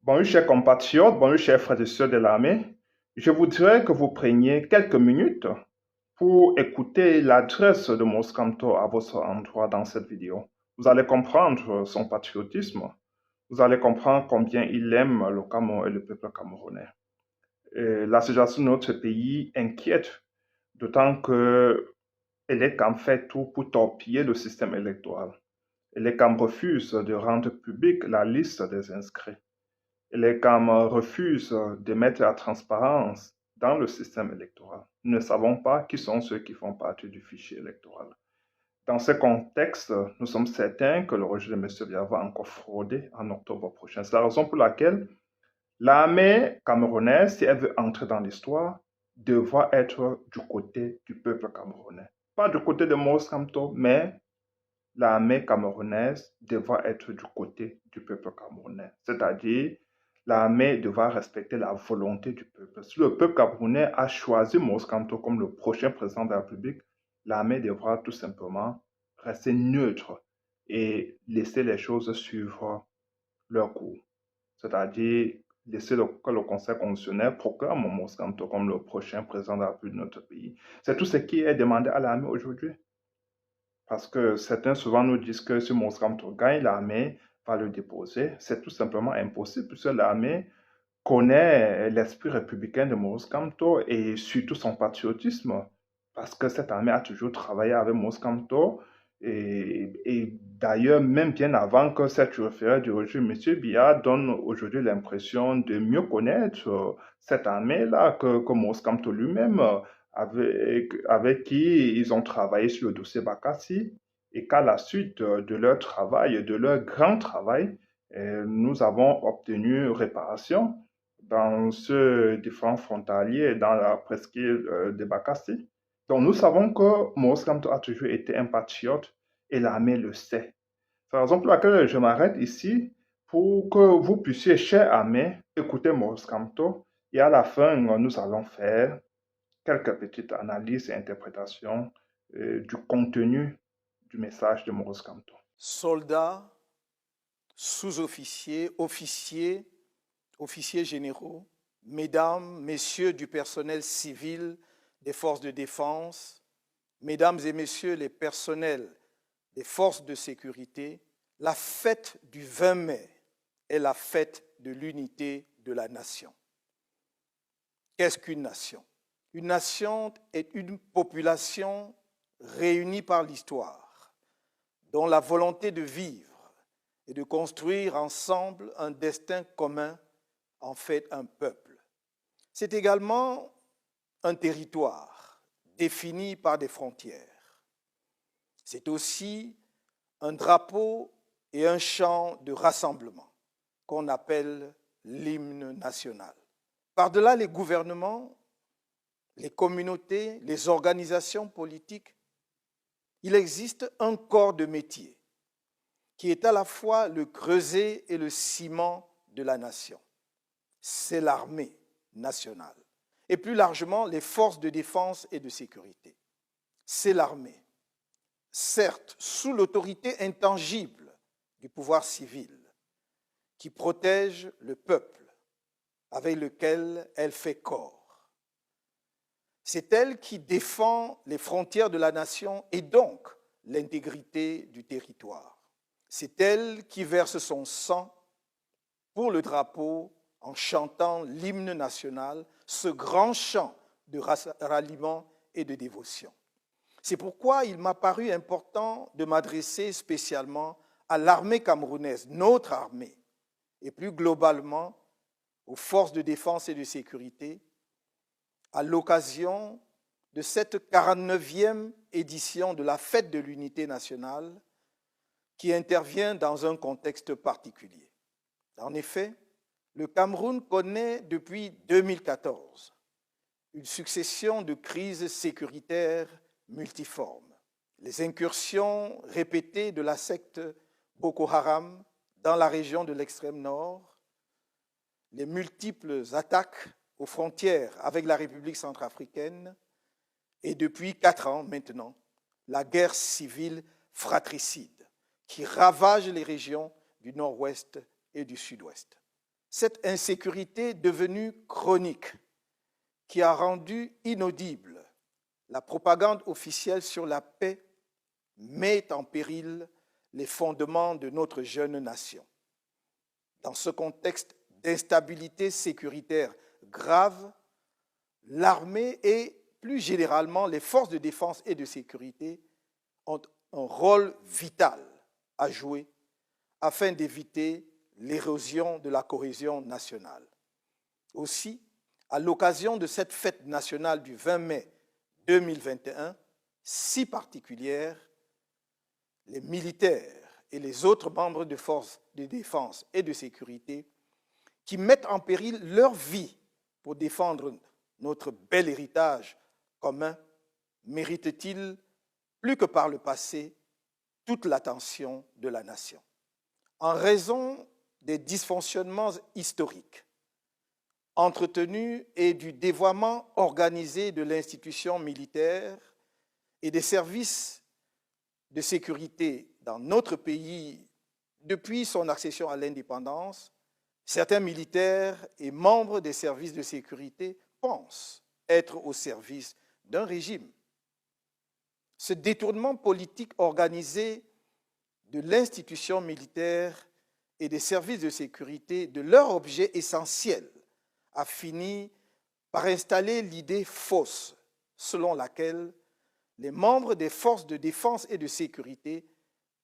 Bonjour, chers compatriotes, bonjour, chers frères et sœurs de l'armée. Je voudrais que vous preniez quelques minutes pour écouter l'adresse de Moscanto à votre endroit dans cette vidéo. Vous allez comprendre son patriotisme. Vous allez comprendre combien il aime le Cameroun et le peuple camerounais. La situation de notre pays inquiète, d'autant qu'elle est qu'en fait tout pour torpiller le système électoral. Elle est qu'en refuse de rendre publique la liste des inscrits. Les CAM refusent de mettre la transparence dans le système électoral. Nous ne savons pas qui sont ceux qui font partie du fichier électoral. Dans ce contexte, nous sommes certains que le rejet de M. Biya va encore frauder en octobre prochain. C'est la raison pour laquelle l'armée camerounaise, si elle veut entrer dans l'histoire, devra être du côté du peuple camerounais. Pas du côté de Maurice Kamto, mais l'armée camerounaise devra être du côté du peuple camerounais. C'est-à-dire, l'armée devra respecter la volonté du peuple. Si le peuple camerounais a choisi Maurice Kamto comme le prochain président de la République, l'armée devra tout simplement rester neutre et laisser les choses suivre leur cours. C'est-à-dire, laisser que le Conseil constitutionnel proclame Maurice Kamto comme le prochain président de la République de notre pays. C'est tout ce qui est demandé à l'armée aujourd'hui. Parce que certains souvent nous disent que si Maurice Kamto gagne, l'armée va le déposer. C'est tout simplement impossible puisque l'armée connaît l'esprit républicain de Maurice Kamto et surtout son patriotisme. Parce que cette armée a toujours travaillé avec Maurice Kamto et d'ailleurs, même bien avant que cette référé du régime, M. Biya donne aujourd'hui l'impression de mieux connaître cette armée-là que Maurice Kamto lui-même avec qui ils ont travaillé sur le dossier Bakassi et qu'à la suite de leur travail, de leur grand travail, nous avons obtenu réparation dans ce différent frontalier dans la presqu'île de Bakassi. Donc nous savons que Maurice Kamto a toujours été un patriote et l'armée le sait. C'est la raison pour laquelle je m'arrête ici pour que vous puissiez, chère armée, écouter Maurice Kamto et à la fin, nous allons faire quelques petites analyses et interprétations du contenu du message de Maurice Kamto. Soldats, sous-officiers, officiers, officiers généraux, mesdames, messieurs du personnel civil des forces de défense, mesdames et messieurs les personnels des forces de sécurité, la fête du 20 mai est la fête de l'unité de la nation. Qu'est-ce qu'une nation? Une nation est une population réunie par l'histoire, dont la volonté de vivre et de construire ensemble un destin commun en fait un peuple. C'est également un territoire défini par des frontières. C'est aussi un drapeau et un chant de rassemblement qu'on appelle l'hymne national. Par-delà les gouvernements, les communautés, les organisations politiques, il existe un corps de métier qui est à la fois le creuset et le ciment de la nation. C'est l'armée nationale et plus largement les forces de défense et de sécurité. C'est l'armée, certes sous l'autorité intangible du pouvoir civil, qui protège le peuple avec lequel elle fait corps. C'est elle qui défend les frontières de la nation et donc l'intégrité du territoire. C'est elle qui verse son sang pour le drapeau en chantant l'hymne national, ce grand chant de ralliement et de dévotion. C'est pourquoi il m'a paru important de m'adresser spécialement à l'armée camerounaise, notre armée, et plus globalement aux forces de défense et de sécurité, à l'occasion de cette 49e édition de la Fête de l'Unité nationale qui intervient dans un contexte particulier. En effet, le Cameroun connaît depuis 2014 une succession de crises sécuritaires multiformes. Les incursions répétées de la secte Boko Haram dans la région de l'extrême nord, les multiples attaques aux frontières avec la République centrafricaine et depuis 4 ans maintenant, la guerre civile fratricide qui ravage les régions du nord-ouest et du sud-ouest. Cette insécurité devenue chronique qui a rendu inaudible la propagande officielle sur la paix met en péril les fondements de notre jeune nation. Dans ce contexte d'instabilité sécuritaire grave, l'armée et plus généralement les forces de défense et de sécurité ont un rôle vital à jouer afin d'éviter l'érosion de la cohésion nationale. Aussi, à l'occasion de cette fête nationale du 20 mai 2021, si particulière, les militaires et les autres membres de forces de défense et de sécurité qui mettent en péril leur vie pour défendre notre bel héritage commun méritent-ils, plus que par le passé, toute l'attention de la nation. En raison des dysfonctionnements historiques entretenus et du dévoiement organisé de l'institution militaire et des services de sécurité dans notre pays depuis son accession à l'indépendance, certains militaires et membres des services de sécurité pensent être au service d'un régime. Ce détournement politique organisé de l'institution militaire et des services de sécurité de leur objet essentiel a fini par installer l'idée fausse selon laquelle les membres des forces de défense et de sécurité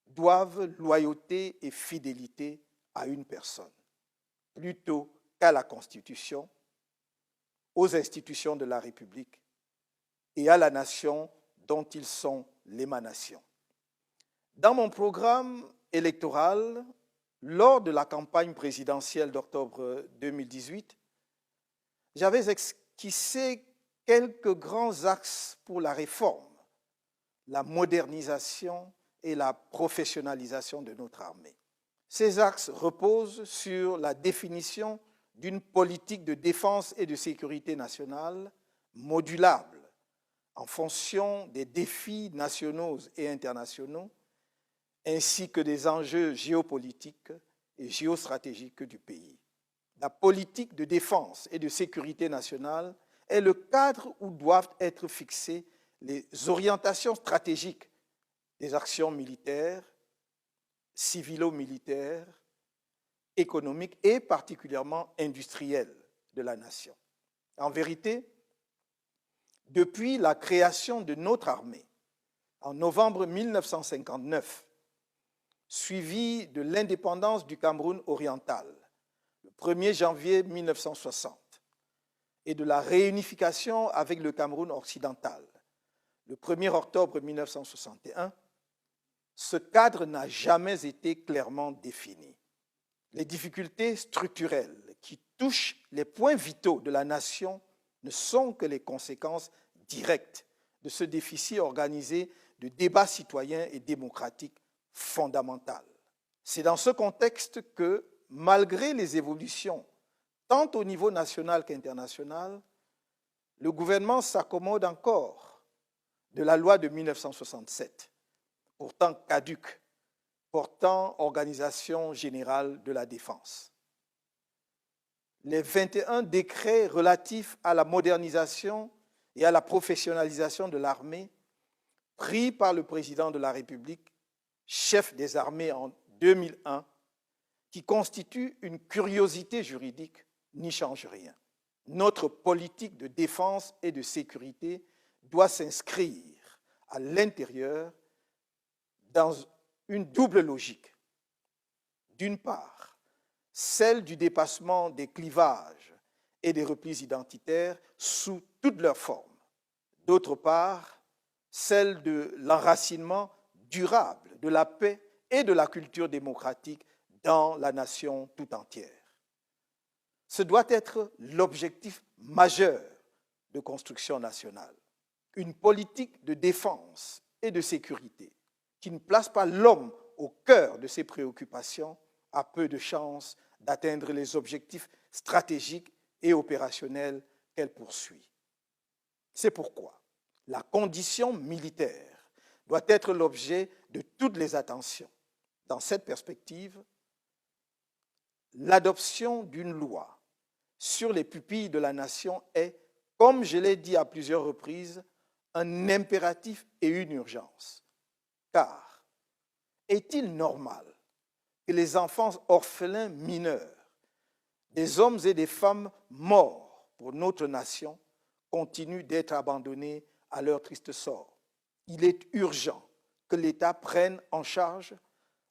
doivent loyauté et fidélité à une personne, plutôt qu'à la Constitution, aux institutions de la République et à la nation dont ils sont l'émanation. Dans mon programme électoral, lors de la campagne présidentielle d'octobre 2018, j'avais esquissé quelques grands axes pour la réforme, la modernisation et la professionnalisation de notre armée. Ces axes reposent sur la définition d'une politique de défense et de sécurité nationale modulable en fonction des défis nationaux et internationaux, ainsi que des enjeux géopolitiques et géostratégiques du pays. La politique de défense et de sécurité nationale est le cadre où doivent être fixées les orientations stratégiques des actions militaires, civilo-militaires, économiques et particulièrement industrielles de la nation. En vérité, depuis la création de notre armée en novembre 1959, suivie de l'indépendance du Cameroun oriental, le 1er janvier 1960, et de la réunification avec le Cameroun occidental, le 1er octobre 1961, ce cadre n'a jamais été clairement défini. Les difficultés structurelles qui touchent les points vitaux de la nation ne sont que les conséquences directes de ce déficit organisé de débat citoyen et démocratique fondamental. C'est dans ce contexte que, malgré les évolutions, tant au niveau national qu'international, le gouvernement s'accommode encore de la loi de 1967, pourtant caduque, portant Organisation générale de la défense. Les 21 décrets relatifs à la modernisation et à la professionnalisation de l'armée, pris par le président de la République, chef des armées en 2001, qui constituent une curiosité juridique, n'y changent rien. Notre politique de défense et de sécurité doit s'inscrire à l'intérieur dans une double logique. D'une part, celle du dépassement des clivages et des replis identitaires sous toutes leurs formes. D'autre part, celle de l'enracinement durable de la paix et de la culture démocratique dans la nation tout entière. Ce doit être l'objectif majeur de construction nationale. Une politique de défense et de sécurité qui ne place pas l'homme au cœur de ses préoccupations a peu de chances d'atteindre les objectifs stratégiques et opérationnels qu'elle poursuit. C'est pourquoi la condition militaire doit être l'objet de toutes les attentions. Dans cette perspective, l'adoption d'une loi sur les pupilles de la nation est, comme je l'ai dit à plusieurs reprises, un impératif et une urgence. Car est-il normal que les enfants orphelins mineurs, des hommes et des femmes morts pour notre nation, continuent d'être abandonnés à leur triste sort? Il est urgent que l'État prenne en charge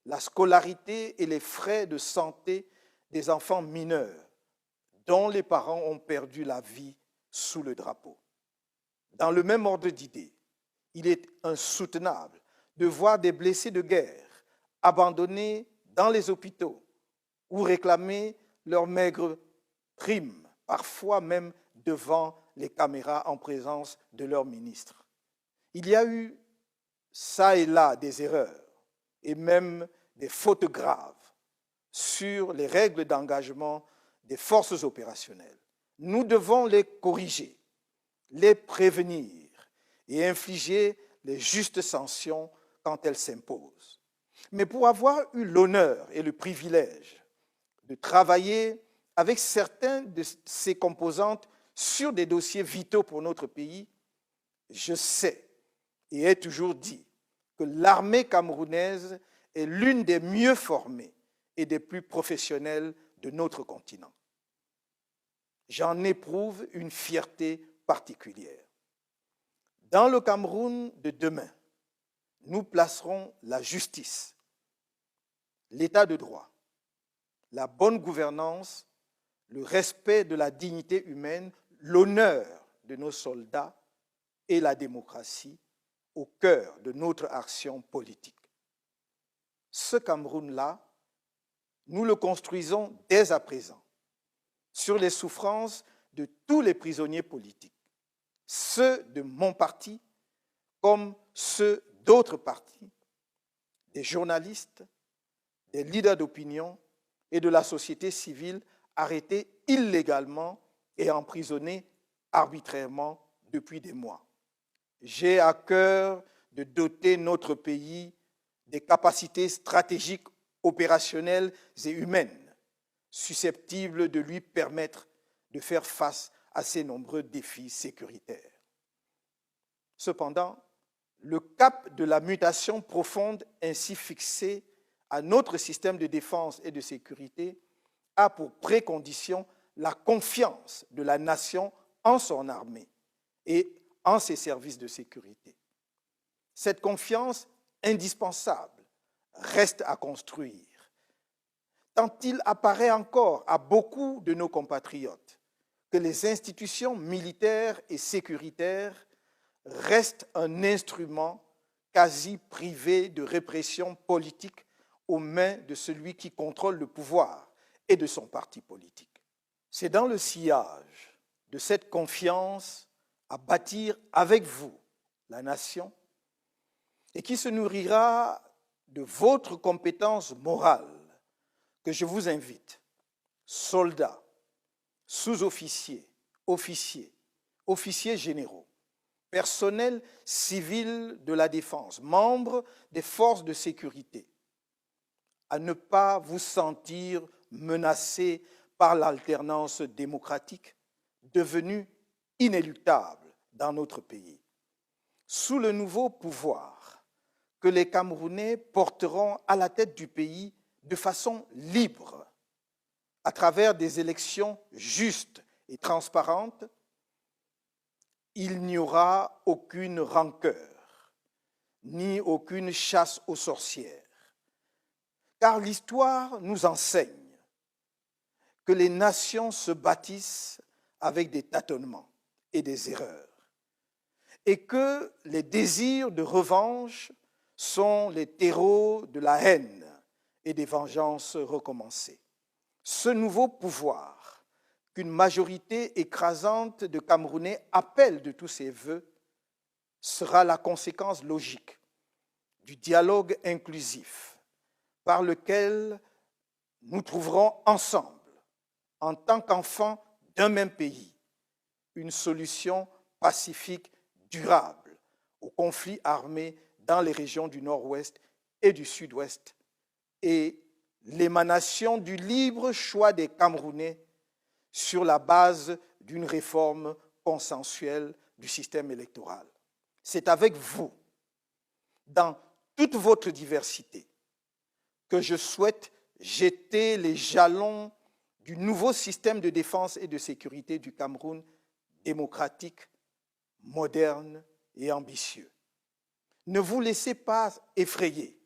la scolarité et les frais de santé des enfants mineurs dont les parents ont perdu la vie sous le drapeau. Dans le même ordre d'idées, il est insoutenable de voir des blessés de guerre abandonnés dans les hôpitaux ou réclamer leurs maigres primes, parfois même devant les caméras en présence de leurs ministres. Il y a eu ça et là des erreurs et même des fautes graves sur les règles d'engagement des forces opérationnelles. Nous devons les corriger, les prévenir et infliger les justes sanctions quand elles s'imposent. Mais pour avoir eu l'honneur et le privilège de travailler avec certaines de ces composantes sur des dossiers vitaux pour notre pays, je sais et ai toujours dit que l'armée camerounaise est l'une des mieux formées et des plus professionnelles de notre continent. J'en éprouve une fierté particulière. Dans le Cameroun de demain, nous placerons la justice, l'état de droit, la bonne gouvernance, le respect de la dignité humaine, l'honneur de nos soldats et la démocratie au cœur de notre action politique. Ce Cameroun-là, nous le construisons dès à présent sur les souffrances de tous les prisonniers politiques, ceux de mon parti comme ceux d'autres partis, des journalistes, des leaders d'opinion et de la société civile arrêtés illégalement et emprisonnés arbitrairement depuis des mois. J'ai à cœur de doter notre pays des capacités stratégiques, opérationnelles et humaines susceptibles de lui permettre de faire face à ces nombreux défis sécuritaires. Cependant, le cap de la mutation profonde ainsi fixé à notre système de défense et de sécurité a pour précondition la confiance de la nation en son armée et en ses services de sécurité. Cette confiance indispensable reste à construire, tant il apparaît encore à beaucoup de nos compatriotes que les institutions militaires et sécuritaires restent un instrument quasi privé de répression politique aux mains de celui qui contrôle le pouvoir et de son parti politique. C'est dans le sillage de cette confiance à bâtir avec vous la nation et qui se nourrira de votre compétence morale que je vous invite, soldats, sous-officiers, officiers, officiers généraux, personnel civil de la défense, membres des forces de sécurité, à ne pas vous sentir menacés par l'alternance démocratique devenue inéluctable dans notre pays. Sous le nouveau pouvoir que les Camerounais porteront à la tête du pays de façon libre, à travers des élections justes et transparentes, il n'y aura aucune rancœur, ni aucune chasse aux sorcières. Car l'histoire nous enseigne que les nations se bâtissent avec des tâtonnements et des erreurs, et que les désirs de revanche sont les terreaux de la haine et des vengeances recommencées. Ce nouveau pouvoir qu'une majorité écrasante de Camerounais appelle de tous ses voeux sera la conséquence logique du dialogue inclusif par lequel nous trouverons ensemble, en tant qu'enfants d'un même pays, une solution pacifique durable aux conflits armés dans les régions du Nord-Ouest et du Sud-Ouest et l'émanation du libre choix des Camerounais sur la base d'une réforme consensuelle du système électoral. C'est avec vous, dans toute votre diversité, que je souhaite jeter les jalons du nouveau système de défense et de sécurité du Cameroun, démocratique, moderne et ambitieux. Ne vous laissez pas effrayer.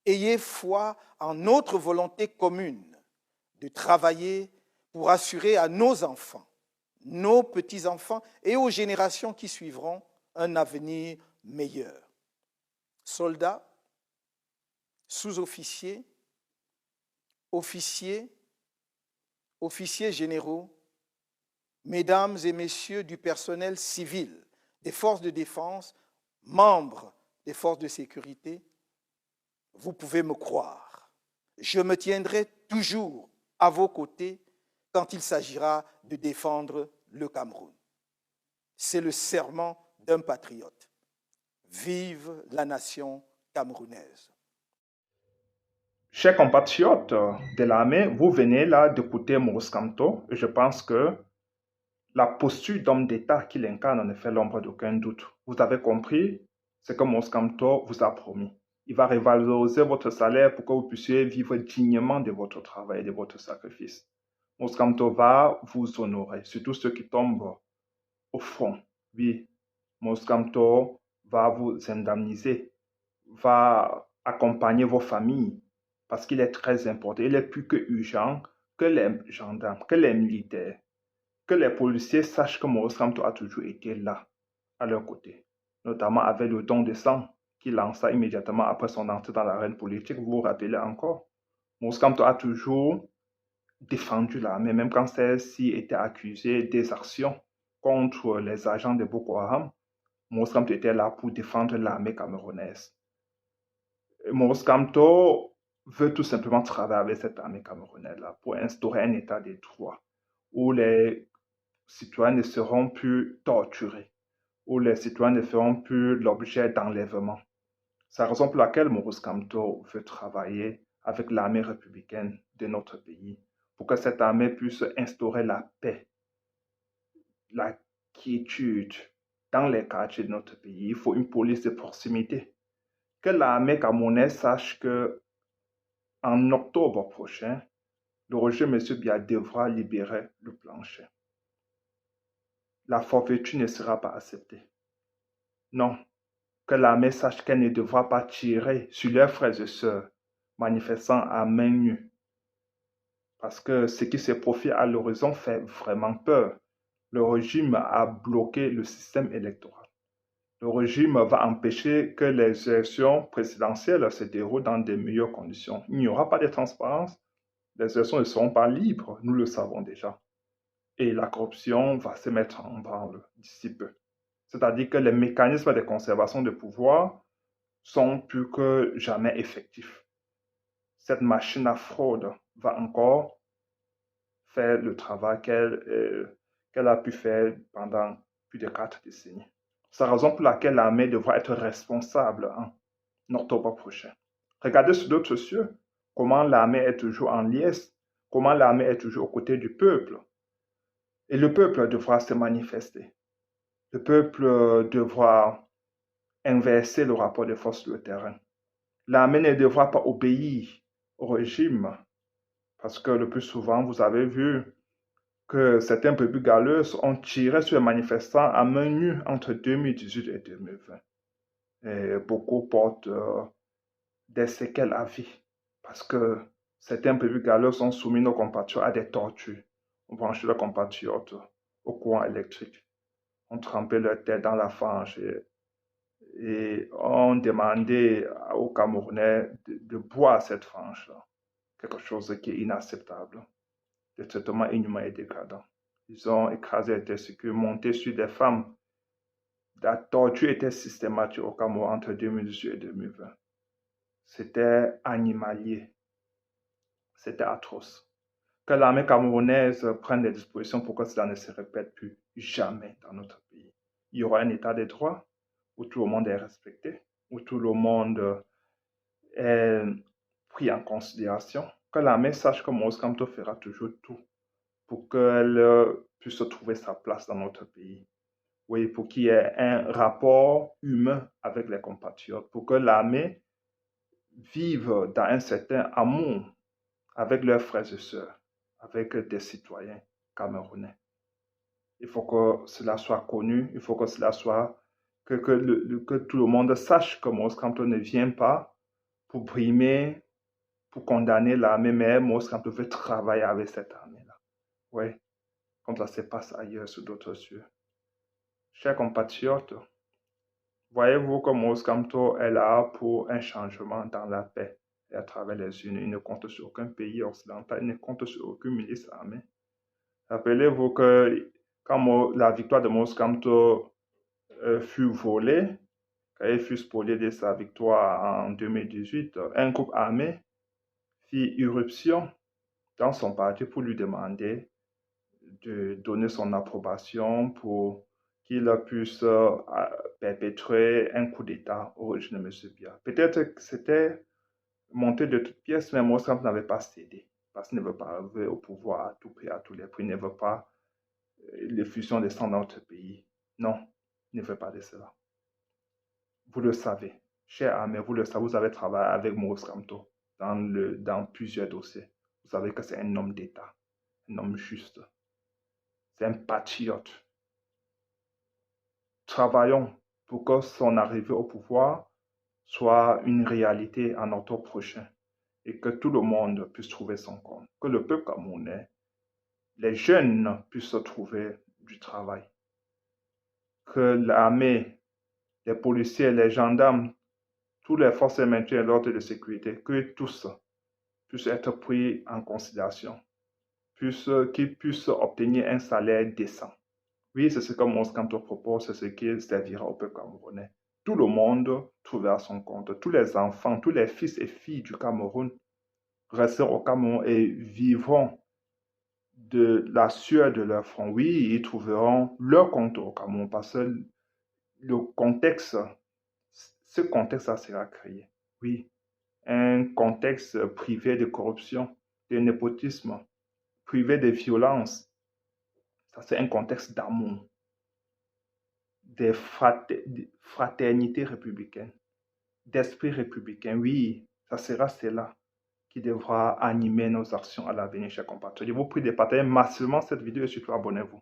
Ayez foi en notre volonté commune de travailler pour assurer à nos enfants, nos petits-enfants et aux générations qui suivront un avenir meilleur. Soldats, sous-officiers, officiers, officiers généraux, mesdames et messieurs du personnel civil, des forces de défense, membres des forces de sécurité, vous pouvez me croire. Je me tiendrai toujours à vos côtés quand il s'agira de défendre le Cameroun. C'est le serment d'un patriote. Vive la nation camerounaise. Chers compatriotes de l'armée, vous venez là d'écouter Maurice Kamto et je pense que la posture d'homme d'État qu'il incarne ne fait l'ombre d'aucun doute. Vous avez compris ce que Maurice Kamto vous a promis. Il va revaloriser votre salaire pour que vous puissiez vivre dignement de votre travail et de votre sacrifice. Maurice Kamto va vous honorer, surtout ceux qui tombent au front. Oui, Maurice Kamto va vous indemniser, va accompagner vos familles parce qu'il est très important. Il est plus que urgent que les gendarmes, que les militaires, que les policiers sachent que Maurice Kamto a toujours été là, à leur côté, notamment avec le don de sang qu'il lança immédiatement après son entrée dans l'arène politique. Vous vous rappelez encore, Maurice Kamto a toujours défendu l'armée, même quand celle-ci était accusée d'exaction contre les agents de Boko Haram. Maurice Kamto était là pour défendre l'armée camerounaise. Maurice Kamto veut tout simplement travailler avec cette armée camerounaise-là pour instaurer un état de droit où les citoyens ne seront plus torturés, où les citoyens ne feront plus l'objet d'enlèvement. C'est la raison pour laquelle Maurice Kamto veut travailler avec l'armée républicaine de notre pays, pour que cette armée puisse instaurer la paix, la quiétude dans les quartiers de notre pays. Il faut une police de proximité. Que l'armée camerounaise sache que en octobre prochain, le régime M. Biya devra libérer le plancher. La forfaiture ne sera pas acceptée. Non, que l'armée sache qu'elle ne devra pas tirer sur leurs frères et sœurs manifestant à main nue. Parce que ce qui se profile à l'horizon fait vraiment peur. Le régime a bloqué le système électoral. Le régime va empêcher que les élections présidentielles se déroulent dans de meilleures conditions. Il n'y aura pas de transparence. Les élections ne seront pas libres, nous le savons déjà. Et la corruption va se mettre en branle d'ici peu. C'est-à-dire que les mécanismes de conservation de pouvoir sont plus que jamais effectifs. Cette machine à fraude va encore faire le travail qu'elle a pu faire pendant plus de 4 décennies. C'est la raison pour laquelle l'armée devra être responsable en octobre prochain. Regardez sur d'autres cieux comment l'armée est toujours en liesse, comment l'armée est toujours aux côtés du peuple. Et le peuple devra se manifester. Le peuple devra inverser le rapport de force sur le terrain. L'armée ne devra pas obéir au régime parce que le plus souvent, vous avez vu que certains brebis galeuses ont tiré sur les manifestants à main nue entre 2018 et 2020. Et beaucoup portent des séquelles à vie parce que certains brebis galeuses ont soumis nos compatriotes à des tortures. On branchait leurs compatriotes au courant électrique. On trempait leur tête dans la fange et on demandait aux Camerounais de boire cette fange-là. Quelque chose qui est inacceptable. Des traitements inhumains et dégradants. Ils ont écrasé les testicules, monté sur des femmes. La torture était systématique au Cameroun entre 2018 et 2020. C'était animalier. C'était atroce. Que l'armée camerounaise prenne des dispositions pour que cela ne se répète plus jamais dans notre pays. Il y aura un état de droit où tout le monde est respecté, où tout le monde est pris en considération, que l'armée sache que Moïse Kamto fera toujours tout pour qu'elle puisse trouver sa place dans notre pays. Oui, pour qu'il y ait un rapport humain avec les compatriotes, pour que l'armée vive dans un certain amour avec leurs frères et sœurs, avec des citoyens camerounais. Il faut que cela soit connu, il faut que cela soit, que tout le monde sache que Moïse Kamto ne vient pas pour brimer, pour condamner l'armée, mais Moïse Kamto veut travailler avec cette armée-là. Oui, comme ça se passe ailleurs sur d'autres cieux. Chers compatriotes, voyez-vous que Moïse Kamto est là pour un changement dans la paix et à travers les unes. Il ne compte sur aucun pays occidental, il ne compte sur aucune milice armée. Rappelez-vous que quand la victoire de Moïse Kamto fut volée, quand il fut spolié de sa victoire en 2018, un groupe armé fit irruption dans son parti pour lui demander de donner son approbation pour qu'il puisse perpétrer un coup d'État au régime de M. Biya. Peut-être que c'était monté de toutes pièces, mais Moïse Kamto n'avait pas cédé parce qu'il ne veut pas arriver au pouvoir à tout prix, à tous les prix. Il ne veut pas l'effusion des sangs dans notre pays. Non, il ne veut pas de cela. Vous le savez, cher ami, vous le savez, vous avez travaillé avec Moïse Kamto dans plusieurs dossiers. Vous savez que c'est un homme d'État, un homme juste. C'est un patriote. Travaillons pour que son arrivée au pouvoir soit une réalité en octobre prochain et que tout le monde puisse trouver son compte, que le peuple camerounais, les jeunes puissent trouver du travail, que l'armée, les policiers, les gendarmes, toutes les forces de maintien et l'ordre de sécurité, que tous puissent être pris en considération, qu'ils puissent obtenir un salaire décent. Oui, c'est ce que Moïse Kamto propose, c'est ce qui servira au peuple camerounais. Tout le monde trouvera son compte. Tous les enfants, tous les fils et filles du Cameroun resteront au Cameroun et vivront de la sueur de leur front. Oui, ils trouveront leur compte au Cameroun parce que le contexte, ce contexte-là sera créé. Oui, un contexte privé de corruption, de népotisme, privé de violence. Ça, c'est un contexte d'amour, de fraternité républicaine, d'esprit républicain. Oui, ça sera cela qui devra animer nos actions à l'avenir, chers compatriotes. Je vous prie de partager massivement cette vidéo et surtout abonnez-vous.